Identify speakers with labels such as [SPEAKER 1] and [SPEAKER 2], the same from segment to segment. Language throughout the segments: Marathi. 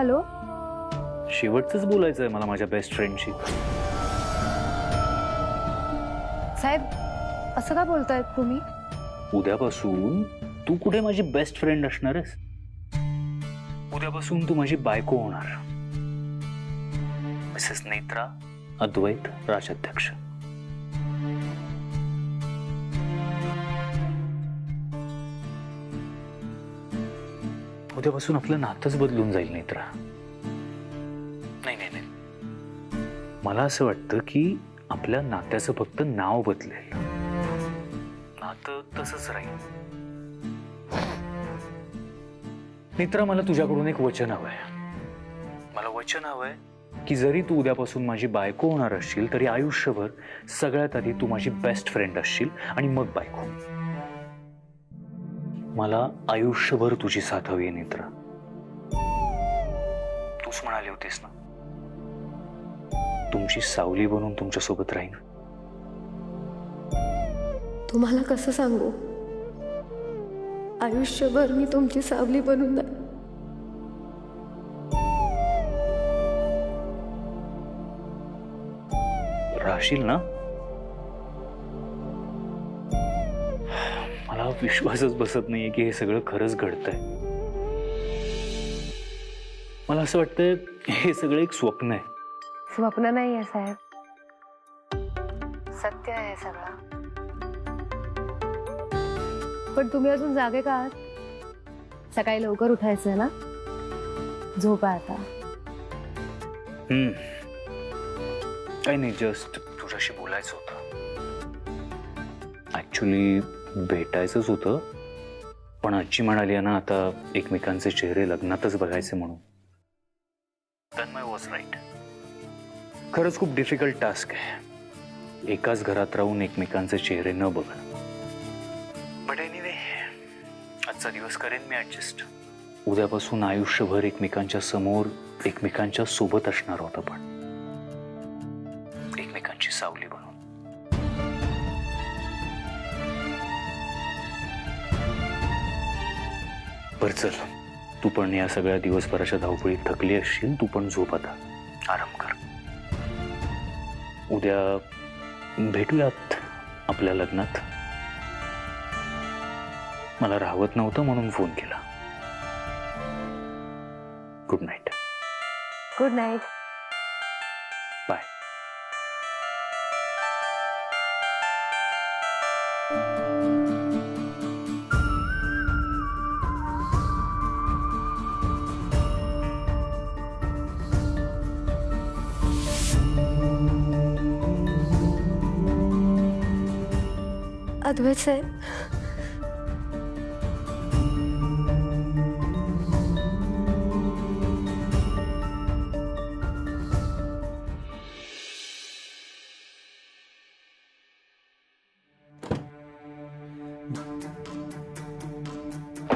[SPEAKER 1] हॅलो.
[SPEAKER 2] शेवटचंच बोलायचं आहे मला माझ्या बेस्ट फ्रेंडशी.
[SPEAKER 1] साहेब असं का बोलतायत तुम्ही?
[SPEAKER 2] उद्यापासून तू कुठे माझी बेस्ट फ्रेंड असणार आहेस? उद्यापासून तू माझी बायको होणार. मिसेस नेत्रा अद्वैत राजाध्यक्ष. उद्यापासून आपलं नातंच बदलून जाईल नेत्रा. नाही नाही नाही, मला असं वाटतं की आपल्या नात्याचं फक्त नाव बदलेल, नातं तसंच राहील. नेत्रा, मला तुझ्याकडून एक वचन हवंय. मला वचन हवंय की जरी तू उद्यापासून माझी बायको होणार असशील तरी आयुष्यभर सगळ्यात आधी तू माझी बेस्ट फ्रेंड असशील आणि मग बायको. मला आयुष्यभर तुझी साथ हवी आहे नेत्रा. तूच म्हणाली होतीस ना, तुमची सावली बनून तुमच्या सोबत राहीन.
[SPEAKER 1] तुम्हाला कसं सांगू, आयुष्यभर मी तुमची सावली बनून नाही.
[SPEAKER 2] राहशील ना? मला विश्वासच बसत नाहीये की हे सगळं खरंच घडतंय. मला असं वाटतंय हे सगळं एक स्वप्न आहे.
[SPEAKER 1] स्वप्न नाही आहे साहेब, सत्य आहे सगळं. पण तुम्ही अजून जागे का आहात? सकाळी लवकर उठायचंय ना? झोपा आता.
[SPEAKER 2] काही नाही, जस्ट तुझ्याशी बोलायचं होतं. ऍक्च्युली भेटायचंच होतं, पण आजी म्हणाली ना आता एकमेकांचे चेहरे लग्नातच बघायचे म्हणून. Tanmay was right. खरंच खूप डिफिकल्ट टास्क आहे एकाच घरात राहून एकमेकांचे चेहरे न बघणं. बट एनिवे, आजचा दिवस करेन मी ऍडजस्ट. उद्यापासून आयुष्यभर एकमेकांच्या समोर एकमेकांच्या सोबत असणार होतं, पण एकमेकांची सावली बनून. बर चल, तू पण या सगळ्या दिवसभराच्या धावपळीत थकली असशील. तू पण झोप आता, आराम कर. उद्या भेटूयात आपल्या लग्नात. मला राहवत नव्हतं म्हणून फोन केला. Good night.
[SPEAKER 1] Good night.
[SPEAKER 2] Bye.
[SPEAKER 1] Advait साहेब,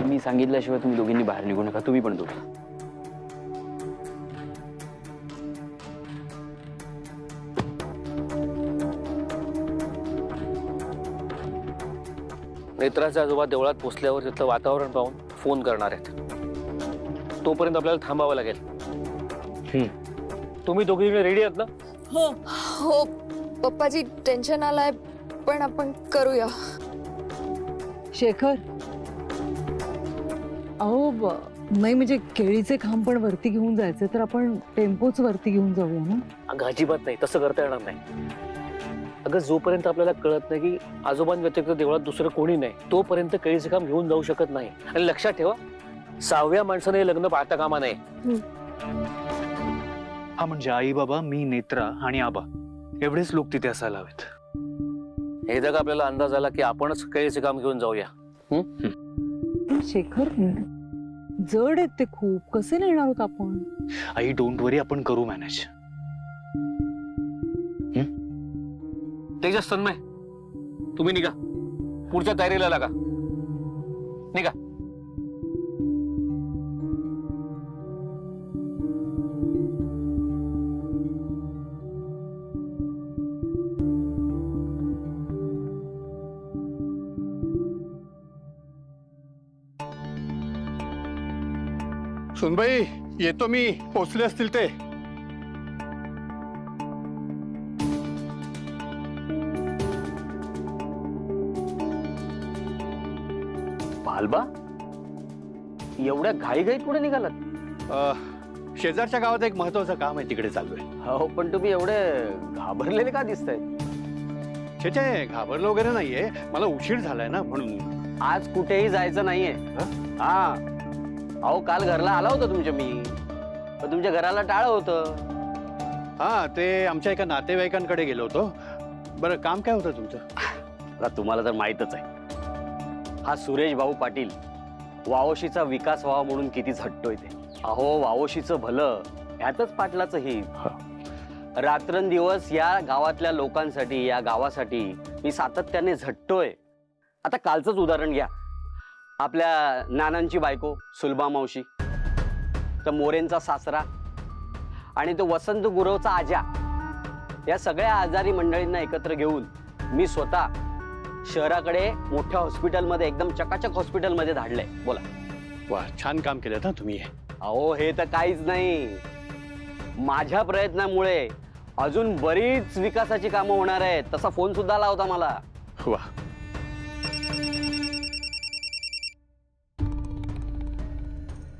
[SPEAKER 3] मी सांगितल्याशिवाय तुम्ही दोघींनी बाहेर निघू नका. तुम्ही पण दोघी. नेत्राचे आजोबा देवळात पोचल्यावर तिथलं वातावरण पाहून फोन करणार आहेत. तोपर्यंत आपल्याला थांबावं लागेल. तुम्ही दोघी रेडी आहात ना?
[SPEAKER 4] हो हो पप्पाजी, टेन्शन आलाय पण आपण करूया.
[SPEAKER 5] शेखर, अहो नाही म्हणजे केळीचे खांब पण वरती घेऊन जायचे तर आपण टेम्पोच वरती घेऊन जाऊया ना.
[SPEAKER 3] अगं अजिबात नाही, तसं करता येणार नाही. अगं जोपर्यंत आपल्याला कळत नाही की आजोबांव्यतिरिक्त देवळात दुसरं कोणी नाही तोपर्यंत केळीचे काम घेऊन जाऊ शकत नाही. आणि लक्षात ठेवा, 6व्या माणसाने हे लग्न पाहता कामा नये.
[SPEAKER 2] हा म्हणजे आई बाबा, मी, नेत्रा आणि आबा एवढेच लोक तिथे असायला हवेत.
[SPEAKER 3] हे जग आपल्याला अंदाज आला की आपणच केळीचे काम घेऊन जाऊया.
[SPEAKER 5] शेखर, जड आहेत ते खूप, कसे नेणार आहोत आपण?
[SPEAKER 2] आई डोंट वरी, आपण करू मॅनेज.
[SPEAKER 3] तेजस, तन्मय, तुम्ही निघा, पुढच्या तयारीला लागा. निघा.
[SPEAKER 6] सुनबाई, येतो मी, पोचले असतील ते.
[SPEAKER 3] भालबा, एवढ्या घाईघाईत कुठे निघालात?
[SPEAKER 6] शेजारच्या गावात एक महत्वाचं काम आहे, तिकडे चाललोय.
[SPEAKER 3] हो, पण तुम्ही एवढे घाबरलेले का दिसताय?
[SPEAKER 6] छे, घाबरलो वगैरे नाहीये, मला उशीर झालाय ना म्हणून.
[SPEAKER 3] आज कुठेही जायचं नाहीये. हा, अहो काल घरला आला होता तुमच्या मी, पण तुमच्या घराला टाळं होतं.
[SPEAKER 6] हा, ते आमच्या एका नातेवाईकांकडे गेलो होतो. बरं, काम काय होतं तुमचं?
[SPEAKER 3] आता तुम्हाला तर माहीतच आहे, हा सुरेश भाऊ पाटील वावशीचा विकास व्हावा म्हणून किती झटतोय ते. अहो, वावशीचं भलं ह्यातच पाटलाचं हित. रात्रंदिवस या गावातल्या लोकांसाठी, या गावासाठी मी सातत्याने झटतोय. आता कालचंच उदाहरण घ्या, आपल्या नानांची बायको सुलभा मावशी, तर मोरेंचा सासरा आणि तो वसंत गुरवचा आजा, या सगळ्या आजारी मंडळींना एकत्र घेऊन मी स्वतः शहराकडे मोठ्या हॉस्पिटलमध्ये, एकदम चकाचक हॉस्पिटलमध्ये धाडलंय. बोला.
[SPEAKER 6] वा, छान काम केलं ना तुम्ही.
[SPEAKER 3] अहो, हे तर काहीच नाही, माझ्या प्रयत्नामुळे अजून बरीच विकासाची कामं होणार आहेत. तसा फोन सुद्धा आला होता मला.
[SPEAKER 6] वा,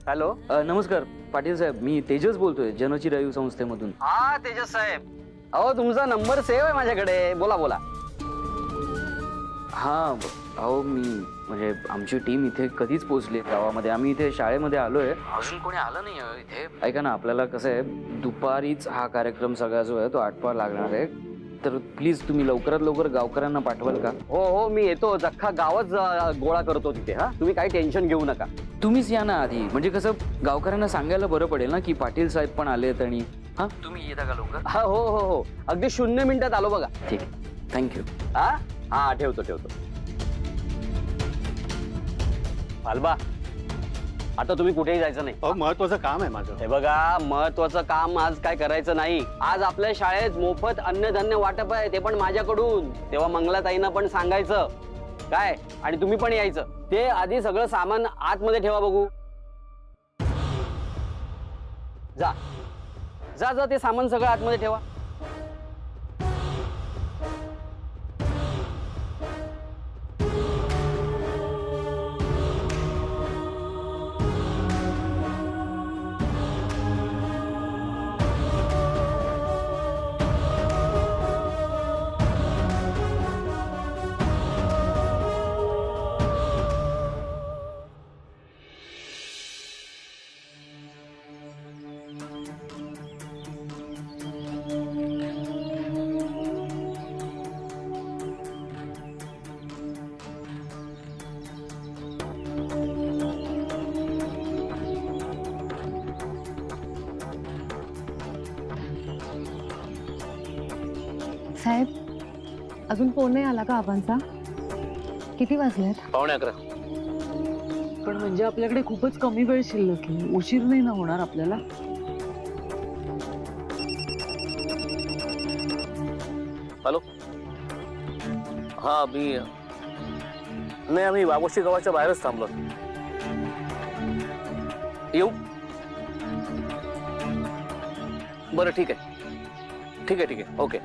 [SPEAKER 3] हॅलो.
[SPEAKER 7] नमस्कार पाटील साहेब, मी तेजस बोलतोय, जनचिरायू संस्थेमधून.
[SPEAKER 3] हा, तेजस साहेब. अहो, तुमचा नंबर सेव्ह आहे माझ्याकडे. बोला बोला.
[SPEAKER 7] हा, अहो मी म्हणजे आमची टीम इथे कधीच पोहोचली गावामध्ये. आम्ही इथे शाळेमध्ये आलोय, अजून कोणी आलं नाही इथे. ऐका ना, आपल्याला कसं आहे, दुपारीच हा कार्यक्रम सगळा जो आहे तो आटपा लागणार आहे, तर प्लीज तुम्ही लवकरात लवकर गावकऱ्यांना पाठवाल का?
[SPEAKER 3] हो हो, मी येतो. अख्खा गावच गोळा करतो तिथे. हा, तुम्ही काही टेन्शन घेऊ नका.
[SPEAKER 7] तुम्हीच या ना आधी, म्हणजे कसं गावकऱ्यांना सांगायला बरं पडेल ना की पाटील साहेब पण आलेत. आणि हा, तुम्ही येता का लवकर?
[SPEAKER 3] हा, हो हो हो, अगदी 0 मिनिटात आलो बघा.
[SPEAKER 7] ठीक आहे, थँक्यू.
[SPEAKER 3] हा हा, ठेवतो. भालबा, आता तुम्ही कुठेही जायचं नाही.
[SPEAKER 6] महत्वाचं काम आहे माझं.
[SPEAKER 3] हे बघा, महत्वाचं काम आज काय करायचं नाही. आज आपल्या शाळेत मोफत अन्नधान्य वाटप आहे, ते पण माझ्याकडून. तेव्हा मंगलाताईंना पण सांगायचं काय, आणि तुम्ही पण यायचं. ते आधी सगळं सामान आतमध्ये ठेवा बघू. जा जा जा, ते सामान सगळं आतमध्ये ठेवा.
[SPEAKER 1] साहेब, अजून फोन नाही आला का आबांचा? किती वाजलेत?
[SPEAKER 3] 11:15.
[SPEAKER 5] पण म्हणजे आपल्याकडे खूपच कमी वेळ शिल्लक आहे, उशीर नाही ना होणार आपल्याला?
[SPEAKER 3] हॅलो. हा, आम्ही वावोशी गावाच्या बाहेरच थांबलो. येऊ? बरं, ठीक आहे. ओके.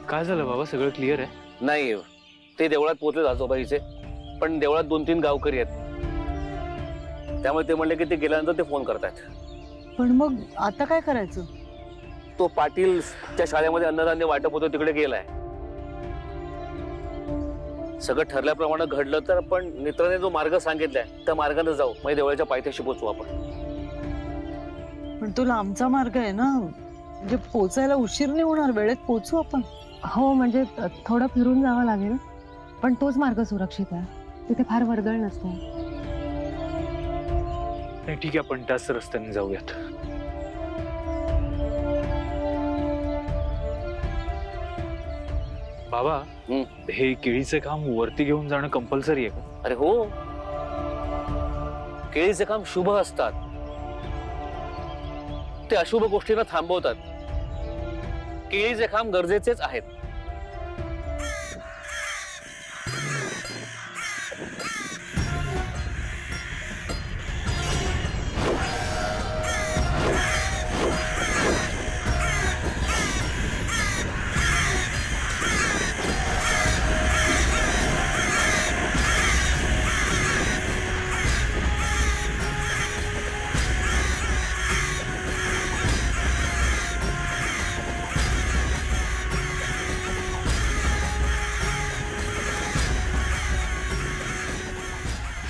[SPEAKER 2] काय झालं बाबा, सगळं क्लिअर आहे?
[SPEAKER 3] नाही, ते देवळात पोहोचले आजोबाईचे, पण देवळात 2-3 गावकरी आहेत, त्यामुळे ते म्हणले की ते गेल्यानंतर ते फोन करतायत.
[SPEAKER 5] पण मग आता काय करायचं?
[SPEAKER 3] तो पाटील त्या शाळेमध्ये अन्नधान्य वाटप होतं, तिकडे गेलाय. सगळं ठरल्याप्रमाणे घडलं तर आपण मित्राने जो मार्ग सांगितलाय त्या मार्गाने जाऊ, म्हणजे देवळाच्या पायथ्याशी पोहोचू आपण.
[SPEAKER 5] पण तो लांबचा मार्ग आहे ना, म्हणजे पोचायला उशीर नाही होणार, वेळेत पोहोचू आपण.
[SPEAKER 1] हो, म्हणजे थोडं फिरून जावं लागेल, पण तोच मार्ग सुरक्षित आहे. तिथे फार वर्दळ नसते.
[SPEAKER 2] नाही, ठीक आहे, आपण त्याच रस्त्याने जाऊयात. बाबा, हे केळीचे काम वरती घेऊन जाणं कंपल्सरी आहे का?
[SPEAKER 3] अरे हो, केळीचे काम शुभ असतात, ते अशुभ गोष्टींना थांबवतात. केळीचे काम गरजेचेच आहेत.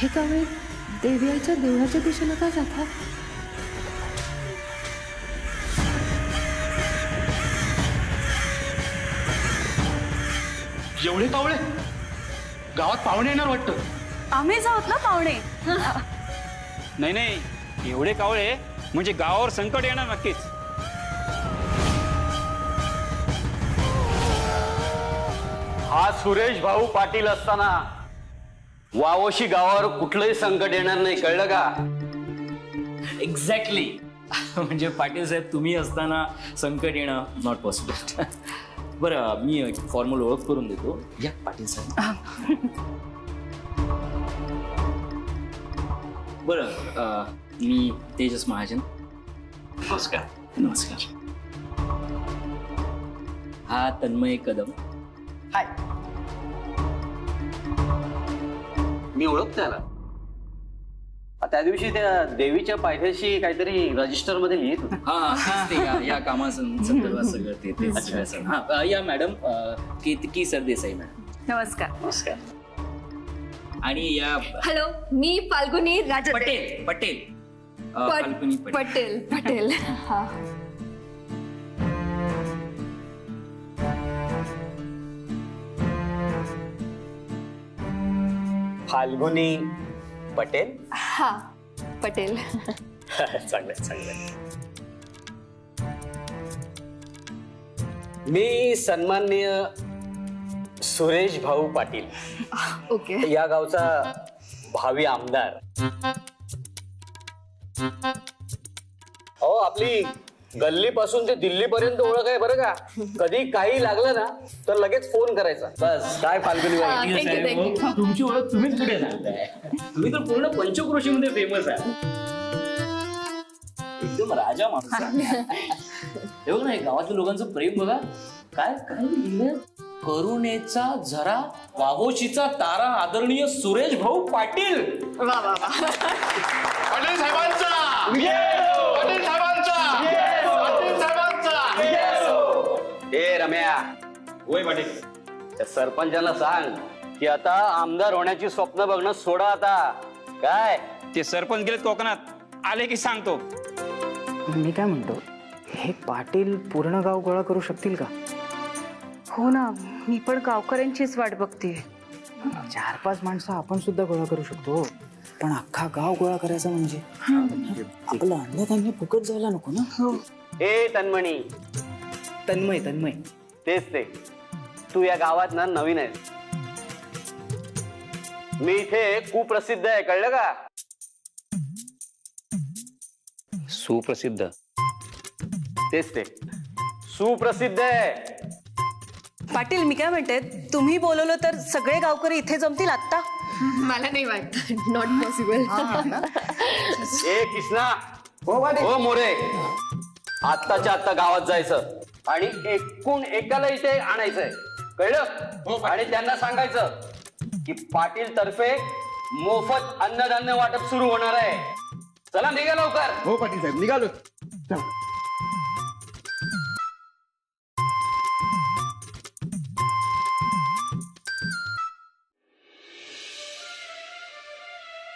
[SPEAKER 1] हे कावळे देवी आईच्या देवळाच्या दिशेला का जातात?
[SPEAKER 6] एवढे कावळे गावात पाहुणे येणार वाटतं.
[SPEAKER 5] आम्हीच आहोत ना पाहुणे.
[SPEAKER 8] नाही नाही, एवढे कावळे म्हणजे गावावर संकट येणार नक्कीच.
[SPEAKER 6] हा सुरेश भाऊ पाटील असताना वावोशी गावावर कुठलंही संकट येणार नाही, कळलं का?
[SPEAKER 7] एक्झॅक्टली. म्हणजे पाटील साहेब तुम्ही असताना संकट येणं नॉट पॉसिबल. बरं, मी फॉर्मल ओळख करून देतो. या पाटील साहेब. बरं, मी तेजस महाजन. नमस्कार. नमस्कार. हा तन्मय कदम.
[SPEAKER 6] हाय. मी ओळखतो त्याला. त्या दिवशी त्या देवीच्या पायथ्याशी काहीतरी रजिस्टर मध्ये लिहित होते.
[SPEAKER 7] हा, ते या कामासंदर्भात सगळं ते. हा, या मॅडम केतकी सरदेसाई मॅडम.
[SPEAKER 5] नमस्कार.
[SPEAKER 7] नमस्कार. आणि या
[SPEAKER 4] हॅलो, मी फाल्गुनी राजते.
[SPEAKER 7] पटेल. पटेल. फाल्गुनी पटेल.
[SPEAKER 4] पटेल. हा.
[SPEAKER 6] फाल्गुनी पटेल.
[SPEAKER 4] हा, पटेल.
[SPEAKER 6] चांगलंय चांगलंय. मी सन्माननीय सुरेश भाऊ पाटील,
[SPEAKER 4] ओके.
[SPEAKER 6] या गावचा भावी आमदार. हो, आपली गल्ली पासून ते दिल्ली पर्यंत ओळख आहे बरं का. कधी काही लागलं ना तर लगेच फोन करायचा. बस. काय फाल्गुनी बाई.
[SPEAKER 4] थँक्यू.
[SPEAKER 7] तुमची ओळख तुम्हीच कुठे सांगताय? तुम्ही तर पूर्ण पंचक्रोशीमध्ये फेमस आहे. एकदम राजा माणूस आहे. हे बघ ना, हे गावातील लोकांचं प्रेम बघा. काय काय लिहिलं? करुणेचा झरा, वावोशीचा तारा, आदरणीय सुरेश भाऊ पाटील.
[SPEAKER 4] वा वा वा.
[SPEAKER 6] पाटील साहेबांचा. पाटील साहेबांचा. पाटील साहेबांचा. ए रम्या.
[SPEAKER 8] होय पाटील.
[SPEAKER 6] त्या सरपंचाला सांग की आता आमदार होण्याची स्वप्न बघणं सोडा आता. काय
[SPEAKER 8] ते सरपंच गेलेत कोकणात, आले की सांगतो.
[SPEAKER 9] मी काय म्हणतो, हे पाटील पूर्ण गाव गोळा करू शकतील का?
[SPEAKER 5] हो ना, मी पण गावकऱ्यांचीच वाट बघते.
[SPEAKER 9] 4-5 माणसं आपण सुद्धा गोळा करू शकतो, पण अख्खा गाव गोळा करायचा म्हणजे आपलं अन्नधान्य फुकट जायला नको ना.
[SPEAKER 6] ए तन्मणी.
[SPEAKER 9] तन्मय.
[SPEAKER 6] तेच ते. तू या गावात ना नवीन आहेस. मी इथे कुप्रसिद्ध आहे, कळलं का?
[SPEAKER 2] सुप्रसिद्ध.
[SPEAKER 6] तेच ते. सुप्रसिद्ध आहे.
[SPEAKER 5] पाटील, मी काय म्हणते, तुम्ही बोलवलं तर सगळे गावकरी इथे जमतील आत्ता?
[SPEAKER 4] मला नाही वाटत. Not possible.
[SPEAKER 6] ए किसना. हो मोरे. आत्ताच्या आत्ता गावात जायचं आणि एकूण एकाला इथे आणायचंय, कळलं? आणि त्यांना सांगायचं की पाटील तर्फे मोफत अन्नधान्य वाटप सुरू होणार आहे. चला निघा लवकर.
[SPEAKER 10] हो पाटील साहेब, निघालो.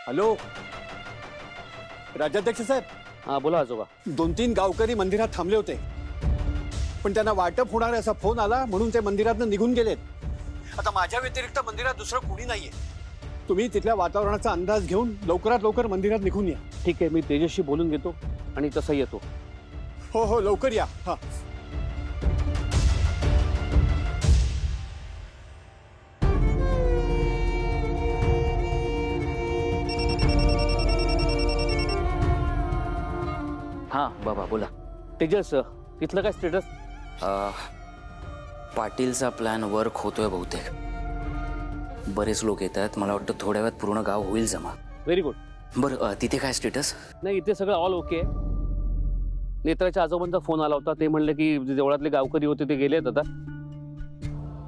[SPEAKER 6] हॅलो राज्याध्यक्ष साहेब.
[SPEAKER 3] हा बोला आजोबा.
[SPEAKER 6] 2-3 गावकरी मंदिरात थांबले होते, पण त्यांना वाटप होणार असा फोन आला म्हणून ते मंदिरातनं निघून गेलेत. आता माझ्या व्यतिरिक्त मंदिरात दुसरं कोणी नाहीये. तुम्ही तिथल्या वातावरणाचा अंदाज घेऊन लवकरात लवकर मंदिरात निघून या.
[SPEAKER 3] ठीक आहे, मी तेजसशी बोलून घेतो आणि तसं येतो.
[SPEAKER 6] हो लवकर या. हा.
[SPEAKER 7] हा बाबा बोला.
[SPEAKER 3] तेजस, तिथलं काय स्टेटस?
[SPEAKER 7] पाटीलचा प्लॅन वर्क होतोय बहुतेक. बरेच लोक येत आहेत. मला वाटतं थोड्या वेळात पूर्ण गाव होईल जमा.
[SPEAKER 3] Very good.
[SPEAKER 7] बरं, तिथे काय स्टेटस?
[SPEAKER 3] नाही, इथे सगळं ऑल ओके. नेत्राच्या आजोबांचा फोन आला होता. ते म्हणले की देवळातले गावकरी होते ते गेलेत. आता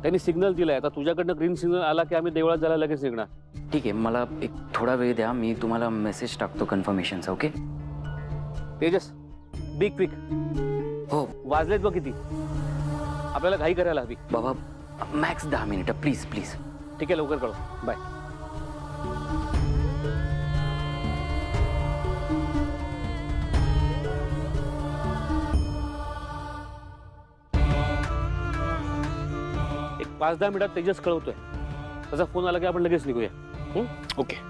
[SPEAKER 3] त्यांनी सिग्नल दिलाय. आता तुझ्याकडनं ग्रीन सिग्नल आला की आम्ही देवळात जायला लगेच निघणार.
[SPEAKER 7] ठीक आहे, मला एक थोडा वेळ द्या. मी तुम्हाला मेसेज टाकतो कन्फर्मेशनचा. Okay
[SPEAKER 3] Tejas, be quick.
[SPEAKER 7] हो.
[SPEAKER 3] वाजलेत बघ किती. आपल्याला घाई करायला हवी.
[SPEAKER 7] बाबा मॅक्स 10 मिनिटं प्लीज प्लीज.
[SPEAKER 3] ठीक आहे, लवकर कळव. बाय. 5-10 मिनिटात तेजस कळवतोय. त्याचा फोन आला की आपण लगेच निघूया.
[SPEAKER 2] ओके.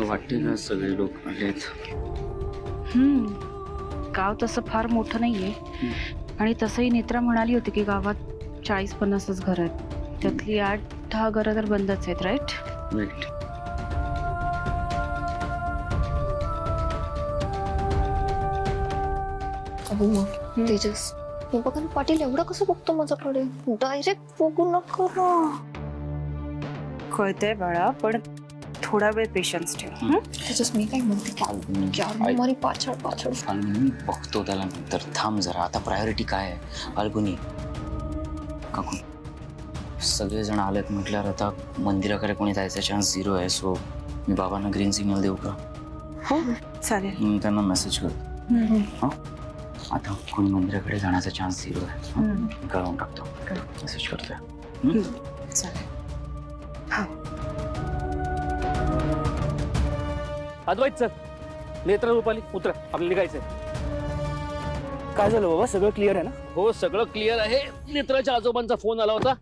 [SPEAKER 7] वाटते का सगळे लोक आलेत?
[SPEAKER 10] गाव तसं फार मोठं नाहीये आणि तसंही नेत्रा म्हणाली होती की गावात 40-50च घर आहेत. त्यातली 8-10 घरं तर बंदच आहेत. राईट.
[SPEAKER 4] अहो मग तेजस, हे बघा ना पाटील एवढं कसं बघतो माझ्याकडे. डायरेक्ट बघू नका ना.
[SPEAKER 10] कळतंय बाळा, पण थोडा वेळ पेशन्स ठेव.
[SPEAKER 4] तेजस मी काय म्हणते की पाछळ
[SPEAKER 7] फाल्गुनी बघतो त्याला नंतर. थांब जरा, आता प्रायोरिटी काय आहे? फाल्गुनी काकू सगळेजण आलेत म्हटल्यावर आता मंदिराकडे कोणी जायचा चान्स 0 आहे. सो मी बाबांना ग्रीन सिग्नल देऊ का?
[SPEAKER 10] हो चालेल.
[SPEAKER 7] त्यांना मेसेज करतो. आता कोणी मंदिराकडे जाण्याचा चान्स 0 आहे. कळवून टाकतो. मेसेज करतोय.
[SPEAKER 10] चालेल.
[SPEAKER 3] अद्वैत सर, नेत्रा रुपाली उतरा, आपल्याला निघायचंय.
[SPEAKER 9] काय झालं बाबा, सगळं क्लिअर आहे ना?
[SPEAKER 3] हो सगळं क्लिअर आहे. नेत्राच्या आजोबांचा फोन आला होता.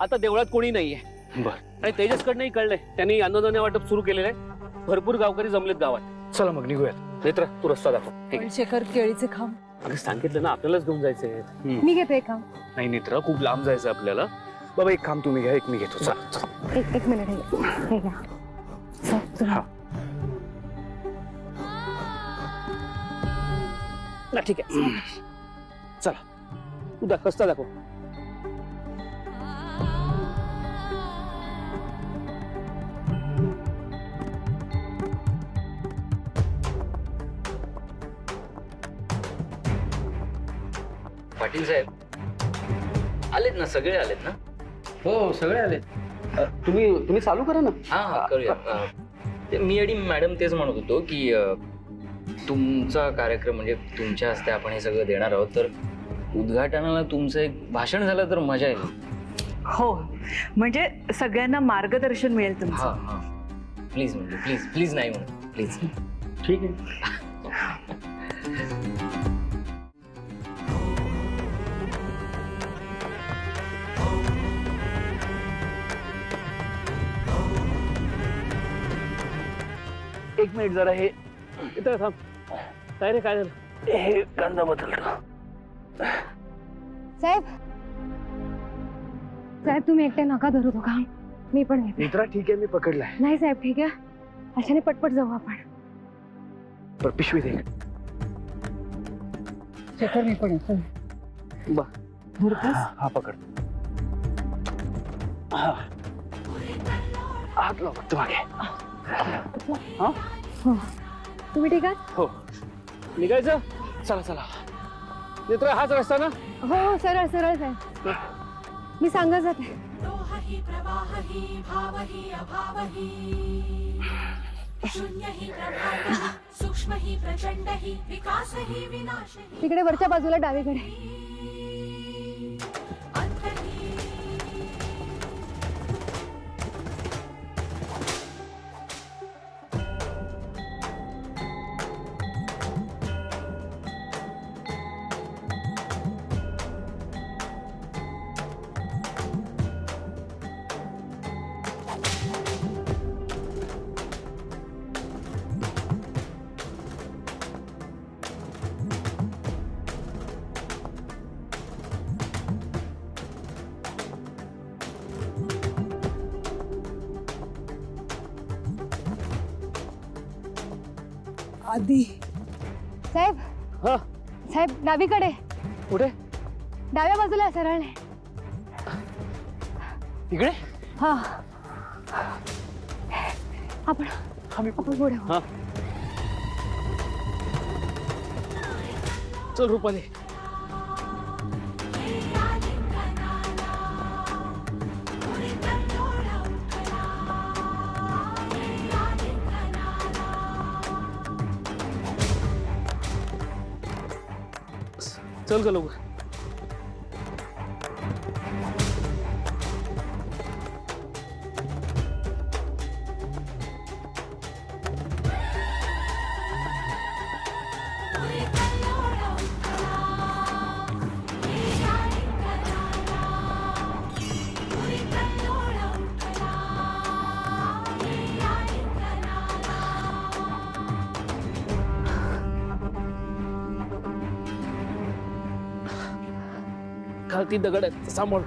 [SPEAKER 3] आता देवळात कोणी नाहीये.
[SPEAKER 2] बर.
[SPEAKER 3] आणि तेजसकडनंही कळलंय, त्यांनी अन्नधान्य वाटप सुरू केलेलं आहे. भरपूर गावकरी जमलेत गावात.
[SPEAKER 2] चला मग निघूयात.
[SPEAKER 3] नेत्रा तू रस्ता दाखव. ठीक आहे.
[SPEAKER 5] शेखर केळीचे खांब.
[SPEAKER 3] अगं सांगितलं ना आपल्यालाच घेऊन जायचंय.
[SPEAKER 1] मी घेते काम.
[SPEAKER 2] नाही नेत्रा, खूप लांब जायचं आपल्याला. बाबा एक काम तुम्ही घ्या, एक मी घेतो. चला.
[SPEAKER 1] एक मिनिट हे घ्या. सर, तुम्ही.
[SPEAKER 2] हा.
[SPEAKER 3] ना ठीक आहे. चला तू रस्ता दाखव.
[SPEAKER 7] पाटील साहेब आलेत ना? सगळे आलेत ना?
[SPEAKER 6] हो सगळे आले. तुम्ही चालू करा ना.
[SPEAKER 7] हा करूया. मी आणि मॅडम तेच म्हणत होतो की तुमचा कार्यक्रम म्हणजे तुमच्या हस्ते आपण हे सगळं देणार आहोत, तर उद्घाटनाला तुमचं एक भाषण झालं तर मजा येईल.
[SPEAKER 5] हो, म्हणजे सगळ्यांना मार्गदर्शन मिळेल तुमचं.
[SPEAKER 7] हा प्लीज, म्हणजे प्लीज प्लीज नाही म्हणून प्लीज.
[SPEAKER 6] ठीक आहे.
[SPEAKER 3] एक मिनिट जरा हे इथं थांब. काय रे काय झालं? हे कांदा बदलतो.
[SPEAKER 1] साहेब तुम्ही एकटे नका धरू तो काम. मी पण घेते.
[SPEAKER 2] नेत्रा ठीक आहे, मी पकडलाय.
[SPEAKER 1] नाही साहेब ठीक आहे. अशाने पटपट जाऊ आपण.
[SPEAKER 2] पर पिशवी दे.
[SPEAKER 5] शेखर मी पण येतो.
[SPEAKER 2] हा पकड. हात लाव फक्त मागे.
[SPEAKER 1] हो. तुम्ही ठीक आहात?
[SPEAKER 3] हो निघायचं. चला चला. नेत्रा हाच रस्ता ना?
[SPEAKER 1] हो सरळ सरळ साहेब. मी सांगत जाते. तिकडे वरच्या बाजूला डावीकडे.
[SPEAKER 5] आधी
[SPEAKER 1] साहेब.
[SPEAKER 3] हा
[SPEAKER 1] साहेब डावीकडे.
[SPEAKER 3] कुठे?
[SPEAKER 1] डाव्या बाजूला सरळ.
[SPEAKER 3] इकडे
[SPEAKER 1] हा आपण आपण पुढे हो.
[SPEAKER 3] हा चल रुपाली. चल ग लवकर. खालती दगड आहेत सांभाळ.